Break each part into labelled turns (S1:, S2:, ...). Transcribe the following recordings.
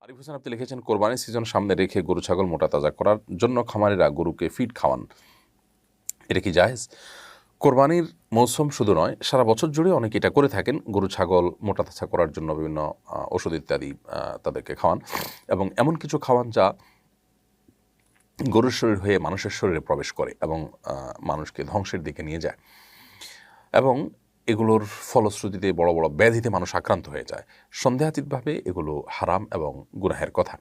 S1: আরিফ হোসেন আপনি লিখেছেন, কোরবানির সিজন সামনে রেখে গরু ছাগল মোটা তাজা করার জন্য খামারিরা গরুকে ফিড খাওয়ান, এটা কি জায়েজ? কোরবানির মৌসুম শুধু নয়, সারা বছর জুড়ে অনেকে এটা করে থাকেন। গরু ছাগল মোটা তাজা করার জন্য বিভিন্ন ওষুধ ইত্যাদি তাদেরকে খাওয়ান, এবং এমন কিছু খাওয়ান যা গরুর শরীর হয়ে মানুষের শরীরে প্রবেশ করে এবং মানুষকে ধ্বংসের দিকে নিয়ে যায়, এবং এগুলোর ফলশ্রুতিতে বড় বড় ব্যাধিতে মানুষ আক্রান্ত হয়ে যায়। সন্দেহাতীতভাবে এগুলো হারাম এবং গুনাহের কথা।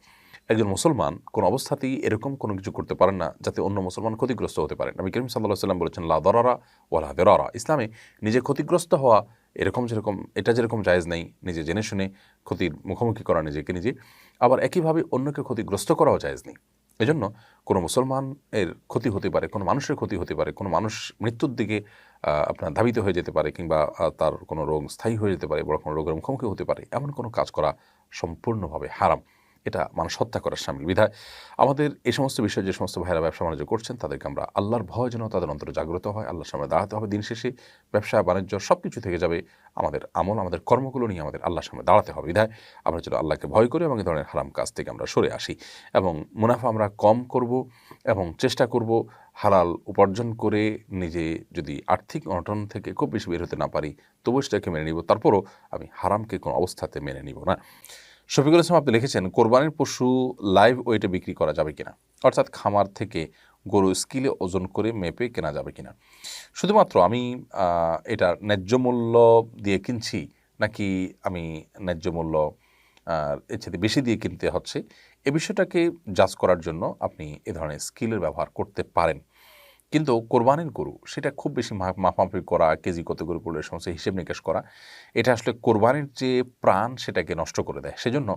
S1: একজন মুসলমান কোনো অবস্থাতেই এরকম কোনো কিছু করতে পারেন না যাতে অন্য মুসলমান ক্ষতিগ্রস্ত হতে পারে। নবী করিম সাল্লাল্লাহু আলাইহি ওয়াসাল্লাম বলেছেন, লা দারারা ওয়ালা দিরারা। ইসলামে নিজে ক্ষতিগ্রস্ত হওয়া যেরকম জায়েজ নেই, নিজে জেনে শুনে ক্ষতির মুখোমুখি করা নিজেকে নিজে, আবার একইভাবে অন্যকে ক্ষতিগ্রস্ত করাও জায়েজ নেই। এজন্য কোনো মুসলমানের ক্ষতি হতে পারে, কোনো মানুষের ক্ষতি হতে পারে, কোনো মানুষ মৃত্যুর দিকে আপনার ধাবিত হয়ে যেতে পারে, কিংবা তার কোনো রোগ স্থায়ী হয়ে যেতে পারে, বড় কোনো রোগের মুখোমুখি হতে পারে, এমন কোনো কাজ করা সম্পূর্ণভাবে হারাম। এটা মানুষ হত্যা করার শামিল। বিধায় আমাদের এই সমস্ত বিষয়ে যে সমস্ত ভাইরা ব্যবসা বাণিজ্য করছেন তাদেরকে আমরা আল্লাহর ভয় যেন তাদের অন্তরে জাগ্রত হয়, আল্লাহর সামনে দাঁড়াতে হবে। দিন শেষে ব্যবসা বাণিজ্য সব কিছু থেকে যাবে, আমাদের আমল, আমাদের কর্মগুলো নিয়ে আমাদের আল্লাহর সামনে দাঁড়াতে হবে। বিধায় আমরা যেন আল্লাহকে ভয় করি এবং এই ধরনের হারাম কাজ থেকে আমরা সরে আসি, এবং মুনাফা আমরা কম করব এবং চেষ্টা করব হালাল উপার্জন করে নিজে যদি আর্থিক অনটন থেকে খুব বেশি বের হতে না পারি তবু সেটাকে মেনে নিব, তারপরও আমি হারামকে কোনো অবস্থাতে মেনে নিব না। শফিকুল ইসলাম আপনি লিখেছেন, কোরবানির পশু লাইভ ওয়েটে বিক্রি করা যাবে কিনা, অর্থাৎ খামার থেকে গরু স্কিলে ওজন করে মেপে কেনা যাবে কিনা। শুধুমাত্র আমি এটা ন্যায্য মূল্য দিয়ে কিনছি নাকি আমি ন্যায্য মূল্য এর সাথে বেশি দিয়ে কিনতে হচ্ছে, এ বিষয়টাকে জাজ করার জন্য আপনি এ ধরনের স্কিলের ব্যবহার করতে পারেন। কিন্তু কোরবানির গরু সেটা খুব বেশি মাপামাপি করা, কেজি কত গরু পড়লে সমস্ত হিসেব নিকেশ করা, এটা আসলে কোরবানির যে প্রাণ সেটাকে নষ্ট করে দেয়। সেজন্য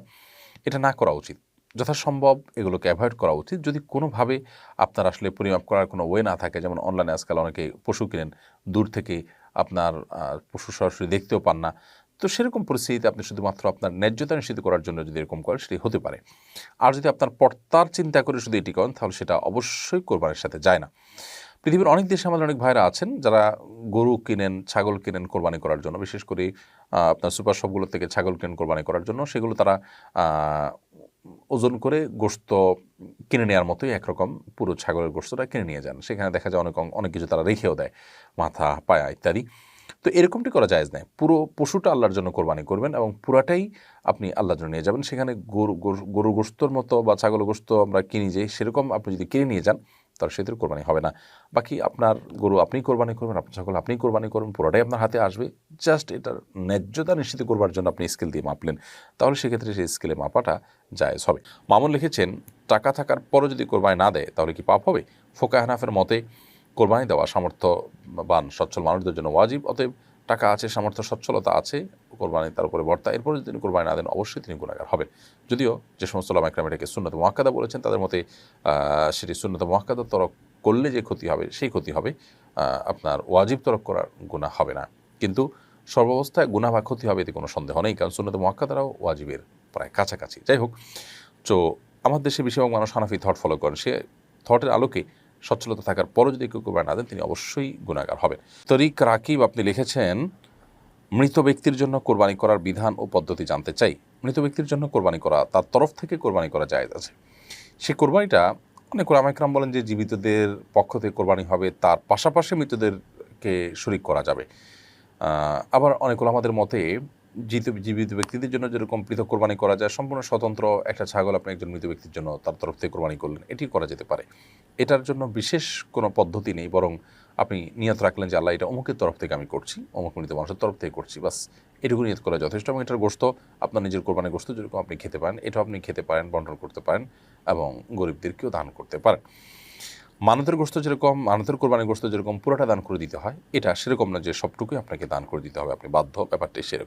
S1: এটা না করা উচিত। যথাসম্ভব এগুলোকে অ্যাভয়েড করা উচিত। যদি কোনোভাবে আপনার আসলে পরিমাপ করার কোনো ওয়ে না থাকে, যেমন অনলাইনে আজকাল অনেকে পশু কিনেন, দূর থেকে আপনার পশু সরাসরি দেখতেও পান না, তো সেরকম পরিস্থিতিতে আপনি শুধুমাত্র আপনার ন্যায্যতা নিশ্চিত করার জন্য যদি এরকম করেন সেটি হতে পারে। আর যদি আপনার পর্তার চিন্তা করে শুধু এটি করেন তাহলে সেটা অবশ্যই কোরবানির সাথে যায় না। পৃথিবীর অনেক দেশে আমাদের অনেক ভাইরা আছেন যারা গরু কিনেন, ছাগল কিনেন কোরবানি করার জন্য, বিশেষ করে আপনার সুপার শপগুলো থেকে ছাগল কিনেন কোরবানি করার জন্য। সেগুলো তারা ওজন করে গোশত কিনে নেওয়ার মতোই একরকম পুরো ছাগলের গোশতটা কিনে নিয়ে যান। সেখানে দেখা যায় অনেক কিছু তারা রেখেও দেয়, মাথা, পায়া ইত্যাদি। তো এরকমটি করা জায়েজ নয়। পুরো পশুটা আল্লাহর জন্য কোরবানি করবেন এবং পুরাটাই আপনি আল্লাহর জন্য নিয়ে যাবেন। সেখানে গরু গোশতর মতো বা ছাগল গোশত আমরা কিনি যে, সেরকম আপনি যদি কিনে নিয়ে যান তাহলে সেদের কোরবানি হবে না। বাকি আপনার গরু আপনিই কোরবানি করবেন, আপনার ছাগল আপনিই কোরবানি করবেন, পুরোটাই আপনার হাতে আসবে। জাস্ট এটার ন্যায্যতা নিশ্চিত করবার জন্য আপনি স্কেল দিয়ে মাপলেন, তাহলে সেক্ষেত্রে সেই স্কেলে মাপাটা জায়েজ হবে। মামুন লিখেছেন, টাকা থাকার পরও যদি কোরবানি না দেয় তাহলে কি পাপ হবে? ফোকাহে হানাফের মতে কোরবানি দেওয়া সামর্থ্যবান সচ্ছল মানুষদের জন্য ওয়াজিব। অতএব টাকা আছে, সামর্থ্য সচ্ছলতা আছে, কোরবানি তার উপরে বর্তা, এরপরে যদি তিনি কোরবানি না দেন অবশ্যই তিনি গুনাহগার হবেন। যদিও যে সমস্ত উলামা ইকরাম এটাকে সুন্নত মুআক্কাদা বলেছেন, তাদের মতে সেটি সুন্নত মুআক্কাদা তরক করলে যে ক্ষতি হবে সেই ক্ষতি হবে, আপনার ওয়াজিব তরক করার গুনাহ হবে না। কিন্তু সর্বাবস্থায় গুনাহ বা ক্ষতি হবে এতে কোনো সন্দেহ নেই, কারণ সুন্নত মুআক্কাদারাও ওয়াজিবের প্রায় কাছাকাছি। যাই হোক, তো আমার দেশে বেশিরভাগ মানুষ হানাফি থট ফলো করেন। সে থটের আলোকে সচ্ছলতা থাকার পরও যদি কেউ কোরবানি না দেন তিনি অবশ্যই গুনাহগার হবেন। তরিক রাকিব আপনি লিখেছেন, মৃত ব্যক্তির জন্য কোরবানি করার বিধান ও পদ্ধতি জানতে চাই। মৃত ব্যক্তির জন্য কোরবানি করা, তার তরফ থেকে কোরবানি করা জায়েজ আছে। সে কোরবানিটা অনেক উলামা ইকরাম বলেন যে জীবিতদের পক্ষ থেকে কোরবানি হবে, তার পাশাপাশি মৃতদেরকে শরীক করা যাবে। আবার অনেক উলামাদের মতে জীবিত ব্যক্তিদের জন্য যেরকম পৃথক কোরবানি করা যায়, সম্পূর্ণ স্বতন্ত্র একটা ছাগল আপনি একজন মৃত ব্যক্তির জন্য তার তরফ থেকে কোরবানি করলেন, এটি করা যেতে পারে। এটার জন্য বিশেষ কোনো পদ্ধতি নেই, বরং আপনি নিয়ত রাখলেন যে আল্লাহ এটা অমুকের তরফ থেকে আমি করছি, অমুক মৃত মানুষের তরফ থেকে করছি, বাস এটুকু নিয়ত করা যথেষ্ট। এবং এটার গোশত আপনার নিজের কোরবানির গোশত যেরকম আপনি খেতে পারেন, এটাও আপনি খেতে পারেন, বন্টন করতে পারেন এবং গরিবদেরকেও দান করতে পারেন। মানতের গোশত যেরকম, মানতের কোরবানির গোশত যেরকম পুরোটা দান করে দিতে হয়, এটা সেরকম না যে সবটুকুই আপনাকে দান করে দিতে হবে, আপনি বাধ্য, ব্যাপারটাই সেরকম।